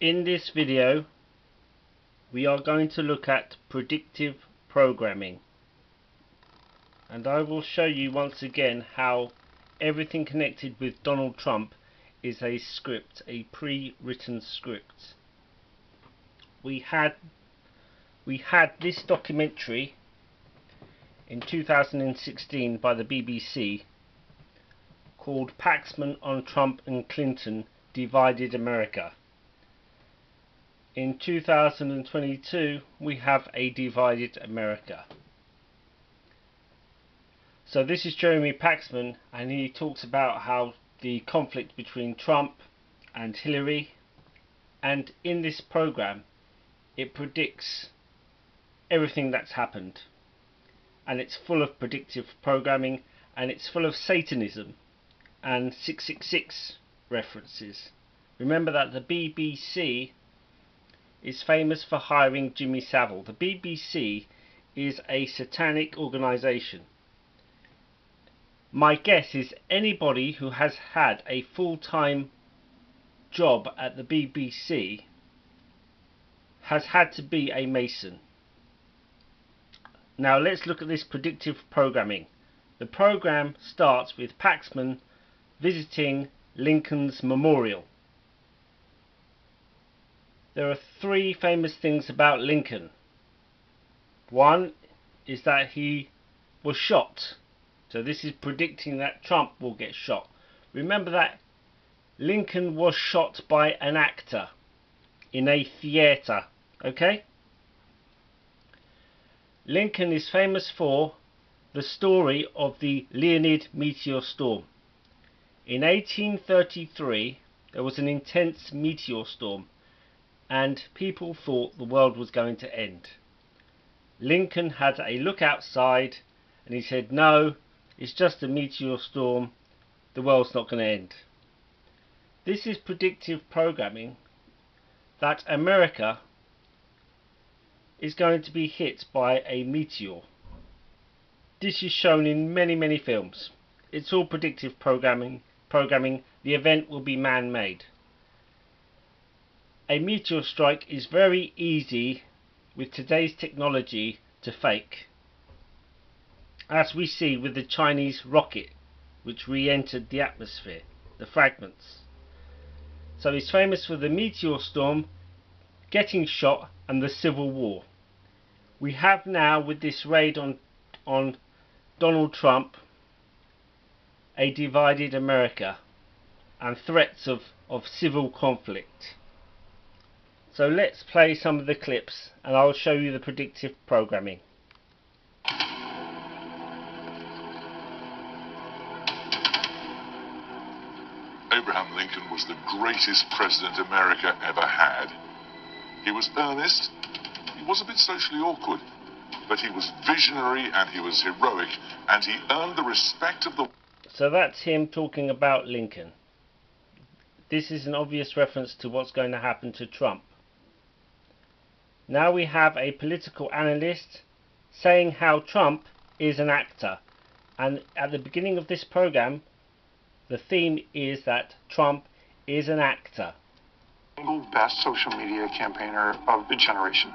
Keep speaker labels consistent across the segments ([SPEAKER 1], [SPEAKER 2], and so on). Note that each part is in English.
[SPEAKER 1] In this video we are going to look at predictive programming, and I will show you once again how everything connected with Donald Trump is a script, a pre-written script. We had this documentary in 2016 by the BBC called Paxman on Trump and Clinton Divided America. In 2022 we have a divided America. So this is Jeremy Paxman, and he talks about how the conflict between Trump and Hillary, and in this program it predicts everything that's happened, and it's full of predictive programming, and it's full of Satanism and 666 references. Remember that the BBC is famous for hiring Jimmy Savile. The BBC is a satanic organisation. My guess is anybody who has had a full-time job at the BBC has had to be a Mason. Now let's look at this predictive programming. The program starts with Paxman visiting Lincoln's memorial. There are three famous things about Lincoln. One is that he was shot. So this is predicting that Trump will get shot. Remember that Lincoln was shot by an actor in a theatre. Okay? Lincoln is famous for the story of the Leonid meteor storm. In 1833 there was an intense meteor storm, and people thought the world was going to end. Lincoln had a look outside and he said, no, it's just a meteor storm, the world's not going to end. This is predictive programming that America is going to be hit by a meteor. This is shown in many films. It's all predictive programming. The event will be man-made. A meteor strike is very easy with today's technology to fake, as we see with the Chinese rocket which re-entered the atmosphere, the fragments. So he's famous for the meteor storm, getting shot, and the Civil War. We have now, with this raid on Donald Trump, a divided America and threats of civil conflict. So let's play some of the clips and I'll show you the predictive programming.
[SPEAKER 2] Abraham Lincoln was the greatest president America ever had. He was earnest, he was a bit socially awkward, but he was visionary and he was heroic, and he earned the respect of the...
[SPEAKER 1] So that's him talking about Lincoln. This is an obvious reference to what's going to happen to Trump. Now we have a political analyst saying how Trump is an actor, and at the beginning of this program the theme is that Trump is an actor.
[SPEAKER 3] Single best social media campaigner of the generation,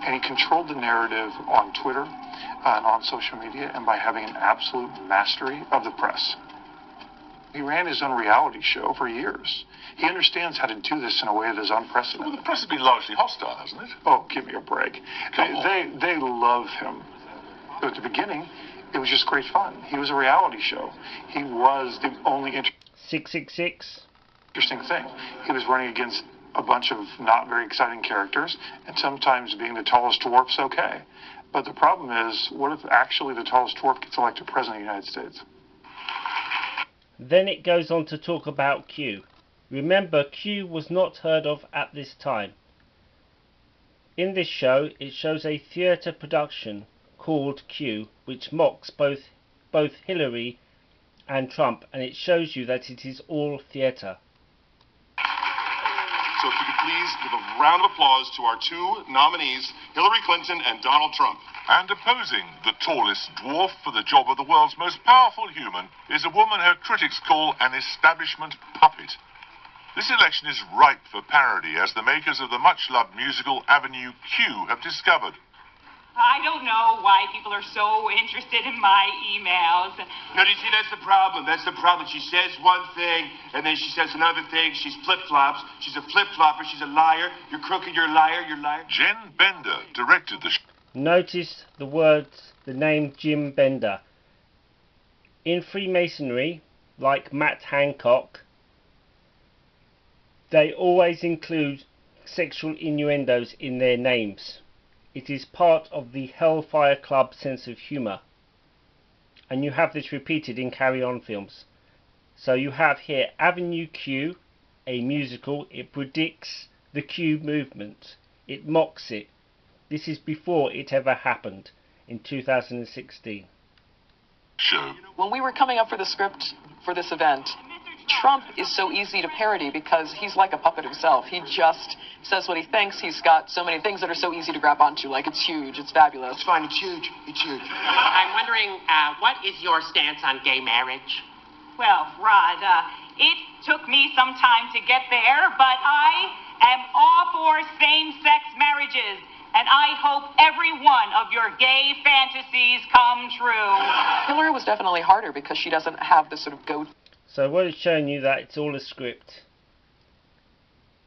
[SPEAKER 3] and he controlled the narrative on Twitter and on social media, and by having an absolute mastery of the press. He ran his own reality show for years. He understands how to do this in a way that is unprecedented.
[SPEAKER 2] Well, the press has been largely hostile, hasn't it?
[SPEAKER 3] Oh, give me a break. They love him. But at the beginning, it was just great fun. He was a reality show. He was the only
[SPEAKER 1] 666.
[SPEAKER 3] Interesting thing. He was running against a bunch of not very exciting characters, and sometimes being the tallest dwarf's okay. But the problem is, what if actually the tallest dwarf gets elected president of the United States?
[SPEAKER 1] Then it goes on to talk about Q. Remember, Q was not heard of at this time. In this show, it shows a theatre production called Q, which mocks both Hillary and Trump, and it shows you that it is all theatre.
[SPEAKER 4] So if you could please give a round of applause to our two nominees, Hillary Clinton and Donald Trump.
[SPEAKER 2] And opposing the tallest dwarf for the job of the world's most powerful human is a woman her critics call an establishment puppet. This election is ripe for parody, as the makers of the much-loved musical Avenue Q have discovered.
[SPEAKER 5] I don't know why people are so interested in my emails.
[SPEAKER 4] No, you see, that's the problem. That's the problem. She says one thing, and then she says another thing. She's flip-flops. She's a flip-flopper. She's a liar. You're crooked. You're a liar. You're a liar.
[SPEAKER 2] Jen Bender directed the show.
[SPEAKER 1] Notice the words, the name Jim Bender. In Freemasonry, like Matt Hancock, they always include sexual innuendos in their names. It is part of the Hellfire Club sense of humour. And you have this repeated in Carry On films. So you have here Avenue Q, a musical. It predicts the Q movement. It mocks it. This is before it ever happened in 2016.
[SPEAKER 2] Show.
[SPEAKER 6] When we were coming up for the script for this event, Trump is so easy to parody because he's like a puppet himself. He just says what he thinks. He's got so many things that are so easy to grab onto, like it's huge, it's fabulous.
[SPEAKER 4] It's fine. It's huge. It's huge.
[SPEAKER 7] I'm wondering, what is your stance on gay marriage?
[SPEAKER 5] Well, Rod, it took me some time to get there, but I am all for same-sex marriages, and I hope every one of your gay fantasies come true.
[SPEAKER 6] Hillary was definitely harder because she doesn't have this sort of go.
[SPEAKER 1] So what it's showing you that it's all a script.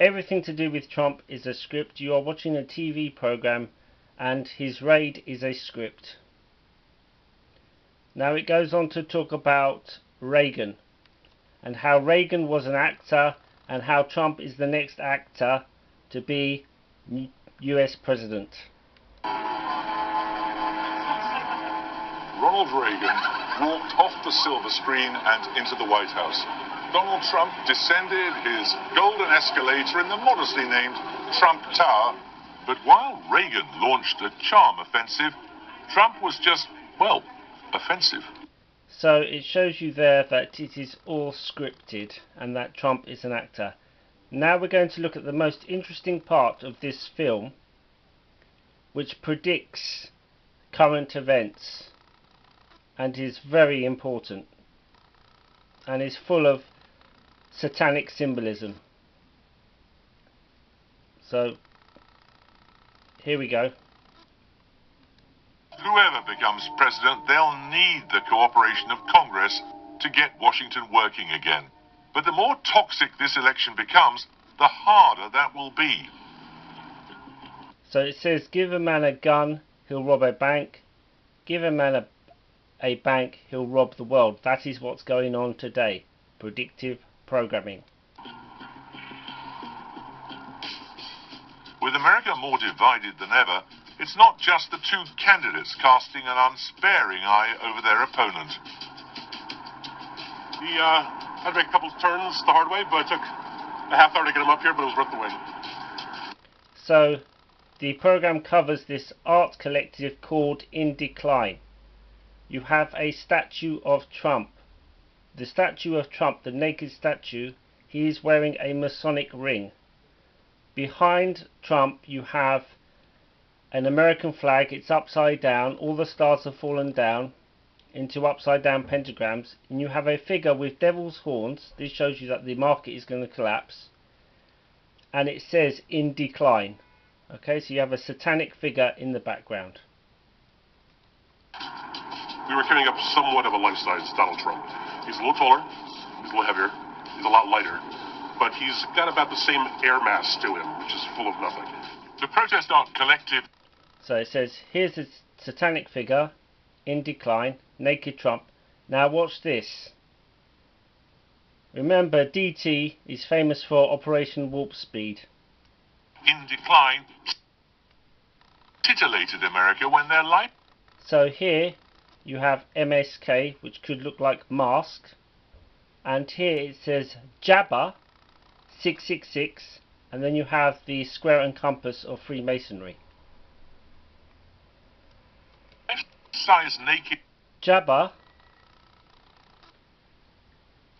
[SPEAKER 1] Everything to do with Trump is a script. You are watching a TV program and his raid is a script. Now it goes on to talk about Reagan and how Reagan was an actor and how Trump is the next actor to be US president.
[SPEAKER 2] Ronald Reagan walked off the silver screen and into the White House. Donald Trump descended his golden escalator in the modestly named Trump Tower. But while Reagan launched a charm offensive, Trump was just, well, offensive.
[SPEAKER 1] So it shows you there that it is all scripted and that Trump is an actor. Now we're going to look at the most interesting part of this film, which predicts current events and is very important and is full of satanic symbolism. So here we go.
[SPEAKER 2] Whoever becomes president, they'll need the cooperation of Congress to get Washington working again. But the more toxic this election becomes, the harder that will be.
[SPEAKER 1] So it says, give a man a gun, he'll rob a bank. Give a man a bank, he'll rob the world. That is what's going on today. Predictive programming.
[SPEAKER 2] With America more divided than ever, it's not just the two candidates casting an unsparing eye over their opponent.
[SPEAKER 4] He had to make a couple of turns the hard way, but it took a half hour to get him up here, but it was worth the wait.
[SPEAKER 1] So the program covers this art collective called In Decline. You have a statue of Trump. The statue of Trump, the naked statue, he is wearing a Masonic ring. Behind Trump you have an American flag. It's upside down. All the stars have fallen down into upside down pentagrams, and you have a figure with devil's horns. This shows you that the market is going to collapse, and it says In Decline. Okay, so you have a satanic figure in the background.
[SPEAKER 4] We were carrying up somewhat of a life-size Donald Trump. He's a little taller, he's a little heavier, he's a lot lighter, but he's got about the same air mass to him, which is full of nothing.
[SPEAKER 2] The protest art collective.
[SPEAKER 1] So it says, here's a satanic figure, in decline, naked Trump. Now watch this. Remember, DT is famous for Operation Warp Speed.
[SPEAKER 2] In Decline titillated America when their life.
[SPEAKER 1] So here you have MSK, which could look like mask, and here it says Jabba 666, and then you have the square and compass of Freemasonry.
[SPEAKER 2] Size naked.
[SPEAKER 1] Jabba,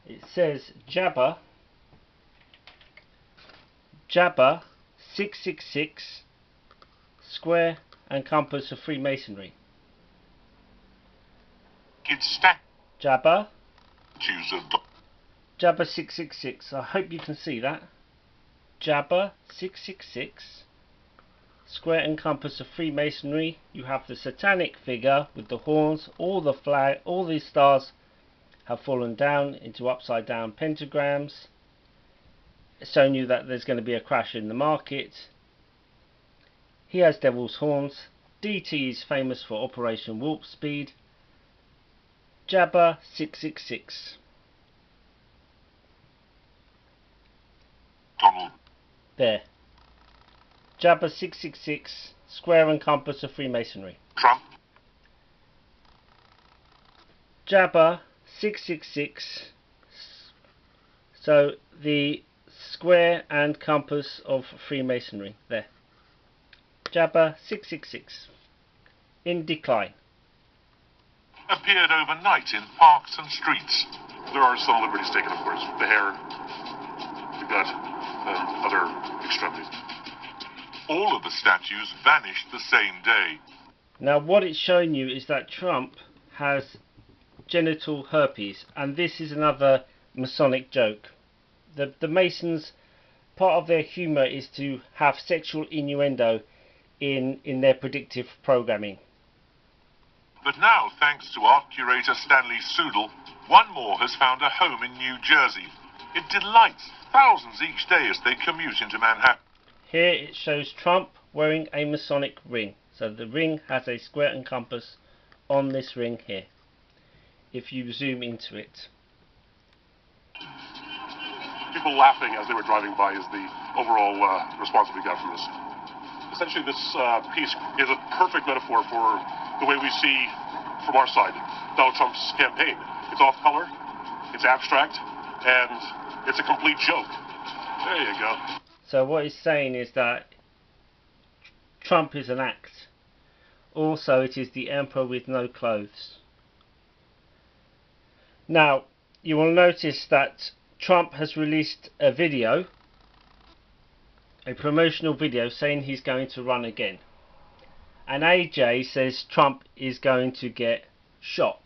[SPEAKER 1] it says Jabba 666, square and compass of Freemasonry.
[SPEAKER 2] Statues
[SPEAKER 1] Jabba
[SPEAKER 2] of
[SPEAKER 1] Jabba 666. I hope you can see that. Jabba 666. Square and compass of Freemasonry. You have the satanic figure with the horns. All the flag, all these stars have fallen down into upside down pentagrams. It's showing you that there's going to be a crash in the market. He has devil's horns. DT is famous for Operation Warp Speed. Jabba 666.
[SPEAKER 2] Donald.
[SPEAKER 1] There. Jabba 666. Square and compass of Freemasonry.
[SPEAKER 2] Trump.
[SPEAKER 1] Jabba 666. So the square and compass of Freemasonry. There. Jabba 666. In decline.
[SPEAKER 2] Appeared overnight in parks and streets.
[SPEAKER 4] There are some liberties taken, of course. The hair, the gut, and other extremities.
[SPEAKER 2] All of the statues vanished the same day.
[SPEAKER 1] Now what it's showing you is that Trump has genital herpes, and this is another Masonic joke. The Masons, part of their humour is to have sexual innuendo in their predictive programming.
[SPEAKER 2] But now, thanks to art curator Stanley Soodle, one more has found a home in New Jersey. It delights thousands each day as they commute into Manhattan.
[SPEAKER 1] Here it shows Trump wearing a Masonic ring. So the ring has a square and compass on this ring here, if you zoom into it.
[SPEAKER 4] People laughing as they were driving by is the overall response we got from this. Essentially, this piece is a perfect metaphor for the way we see, from our side, Donald Trump's campaign. It's off color, it's abstract, and it's a complete joke. There you go.
[SPEAKER 1] So what he's saying is that Trump is an act. Also, it is the emperor with no clothes. Now, you will notice that Trump has released a video, a promotional video saying he's going to run again. And AJ says Trump is going to get shot.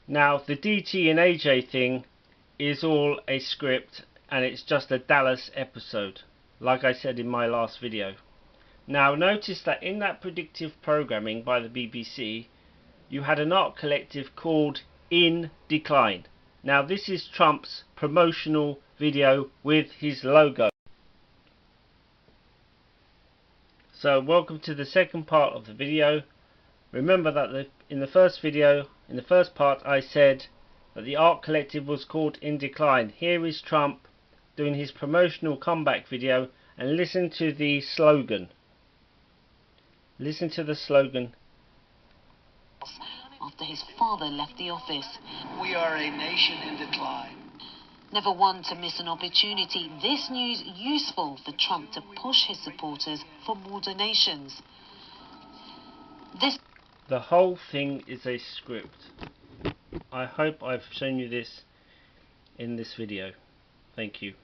[SPEAKER 1] Now, the DT and AJ thing is all a script, and it's just a Dallas episode, like I said in my last video. Now, notice that in that predictive programming by the BBC, you had an art collective called In Decline. Now, this is Trump's promotional video with his logo. So, welcome to the second part of the video. Remember that in the first video, in the first part, I said that the art collective was called In Decline. Here is Trump doing his promotional comeback video, and listen to the slogan. Listen to the slogan.
[SPEAKER 8] After his father left the office.
[SPEAKER 9] We are a nation in decline.
[SPEAKER 8] Never one to miss an opportunity. This news useful for Trump to push his supporters for more donations.
[SPEAKER 1] The whole thing is a script. I hope I've shown you this in this video. Thank you.